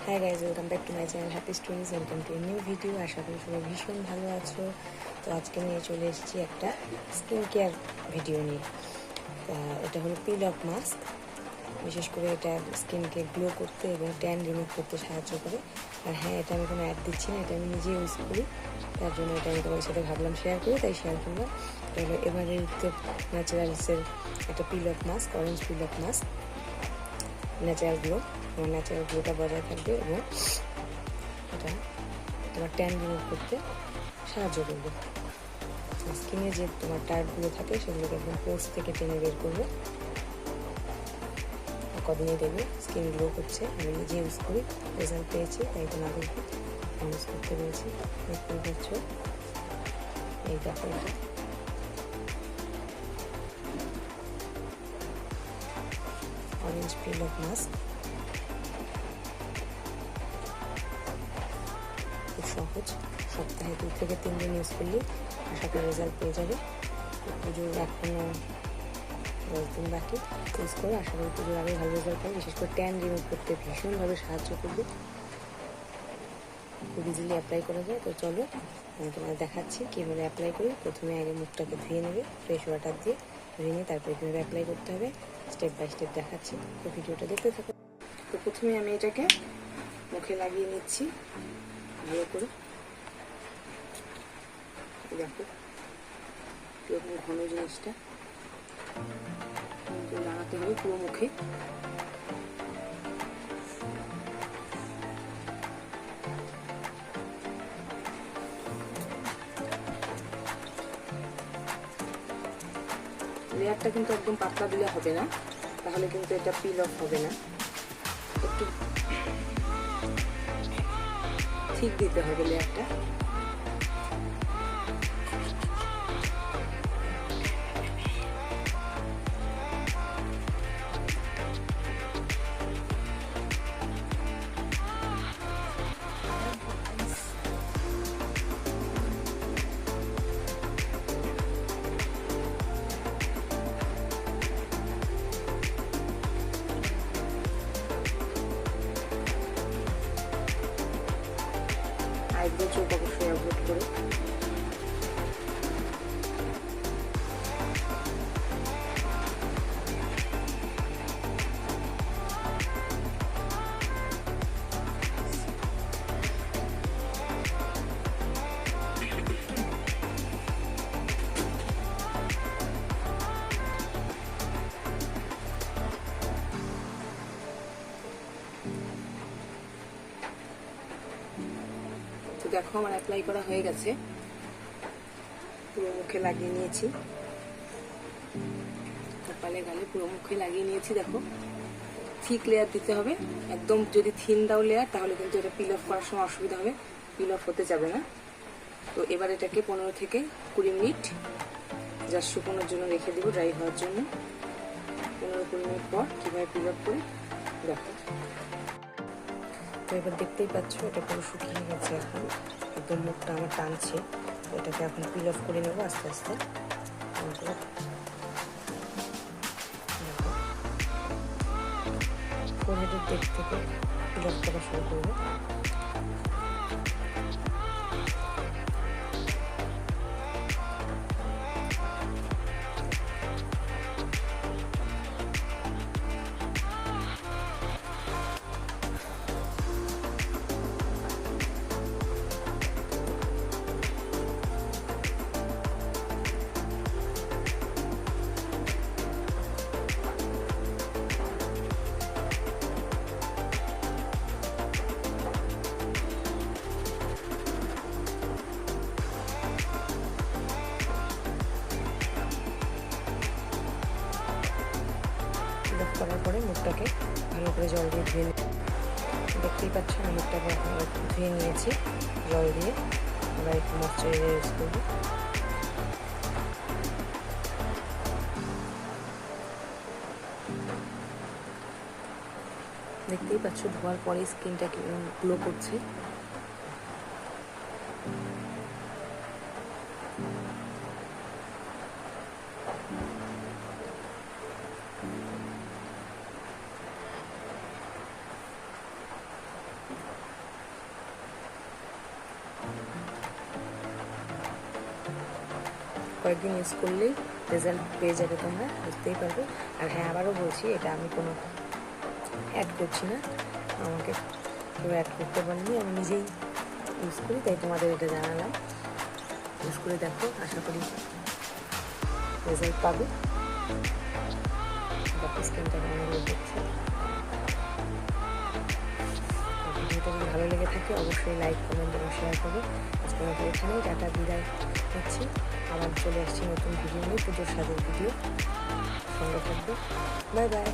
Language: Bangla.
High guys, welcome back to my channel happy stories. Welcome to new video. আশা করি সবাই ভীষণ ভালো আছো। তো আজকে নিয়ে চলে এসেছি একটা স্কিন কেয়ার ভিডিও নিয়ে। এটা হলো পিল অফ মাস্ক। বিশেষ করে এটা স্কিনকে গ্লো করতে এবং ট্যান রিমুভ করতে সাহায্য করে। আর হ্যাঁ, এটা আমি কোনো অ্যাড দিচ্ছি না, এটা আমি নিজে ইউজ করি। তার জন্য এটা আমি তোমাদের সাথে ভাবলাম শেয়ার করি, তাই শেয়ার করলাম। এটা হলো এভারেস্ট ন্যাচারালসের একটা peel off mask, orange peel off mask. Natural গ্লোটা বজায় থাকবে এবং এটা তোমার ট্যান রিমুভ করতে সাহায্য করবে। স্কিনে যে তোমার টায়ারগুলো থাকে সেগুলোকে একদম পোর্স থেকে টেনে বের করবে। কদিনে দেখবে স্কিন গ্লো করছে। আমি নিজে ইউজ করি, রেজাল্ট পেয়েছি, তাই তোমাদেরকে ইউজ করতে পেরেছি। দেখতে পাচ্ছ, এই দেখো এটা অরেঞ্জ পিল অফ মাস্ক। খুব সহজ, সপ্তাহে 2 থেকে 3 দিন ইউজ করলেই আশা করি রেজাল্ট পেয়ে যাবে। পুজোর এখনও 10 দিন বাকি, ইউজ করে আশা করি পুজোর আগে ভালো রেজাল্ট পাবে। বিশেষ করে ট্যান রিমুভ করতে ভীষণভাবে সাহায্য করবে, খুব ইজিলি অ্যাপ্লাই করা যায়। তো চলো আমি তোমাদের দেখাচ্ছি কীভাবে অ্যাপ্লাই করি। প্রথমে আগে মুখটাকে ধুয়ে নেবে ফ্রেশ ওয়াটার দিয়ে, ধুয়ে নিয়ে তারপরে কীভাবে অ্যাপ্লাই করতে হবে স্টেপ বাই স্টেপ দেখাচ্ছি। তো ভিডিওটা দেখতে থাকো। তো প্রথমে আমি এটাকে মুখে লাগিয়ে নিচ্ছি ভালো করে। দেখো এরকম ঘন জিনিসটা লাগাতে হবে পুরো মুখে। লেয়ারটা কিন্তু একদম পাতলা দিলে হবে না, তাহলে কিন্তু এটা পিল অফ হবে না। একটু ঠিক দিতে হবে লেয়ারটা। আইব্রো চোখ অবশ্যই অ্যাভয়েড করে। তো দেখো আমার অ্যাপ্লাই করা হয়ে গেছে, পুরো মুখে লাগিয়ে নিয়েছি, কপালে গালে পুরো মুখে লাগিয়ে নিয়েছি। দেখো থিক লেয়ার দিতে হবে, একদম যদি থিন দাও লেয়ার তাহলে কিন্তু এটা পিল অফ করার সময় অসুবিধা হবে, পিল অফ হতে যাবে না। তো এবার এটাকে 15 থেকে 20 মিনিট জাস্ট শুকোনোর জন্য রেখে দেবো, ড্রাই হওয়ার জন্য। 15-20 মিনিট পর কীভাবে পিল অফ করে দেখো। তো এবার দেখতেই পাচ্ছ এটা পুরো শুকিয়ে গেছে, এখন একদম মুখটা আমার টানছে। এটাকে এখন পিল অফ করে নেবো আস্তে আস্তে। ফোরহেডের দিক থেকে পিল অফ করা শুরু করবো। করার পরে মুখটাকে ভালো করে জল দিয়ে ধুয়ে দেখতেই পাচ্ছ আমি মুখটাকে ধুয়ে নিয়েছি জল দিয়ে। এবার একটু ময়শ্চারাইজার ইউজ করবো। দেখতেই পাচ্ছ ধোয়ার পরে স্কিনটা গ্লো করছে। কয়েকদিন ইউজ করলেই রেজাল্ট পেয়ে যাবে, তোমরা বুঝতেই পারবে। আর হ্যাঁ, আবারও বলছি, এটা আমি কোনো অ্যাড করছি না, আমাকে কেউ অ্যাড করতে পারিনি, আমি নিজেই ইউজ করি, তাই তোমাদের এটা জানালাম। ইউজ করে দেখো, আশা করি রেজাল্ট পাবে। দেখো স্কিনটা কেমন দেখছে। ভিডিওটা যদি ভালো লেগে থাকে অবশ্যই লাইক, কমেন্ট এবং শেয়ার করবে। আজকে আমাদের এখানেই টাটা বিদায় নিচ্ছি, আবার চলে আসছি নতুন ভিডিও নিয়ে, পুজোর সাজের ভিডিও। সঙ্গে থাকবে। Bye bye.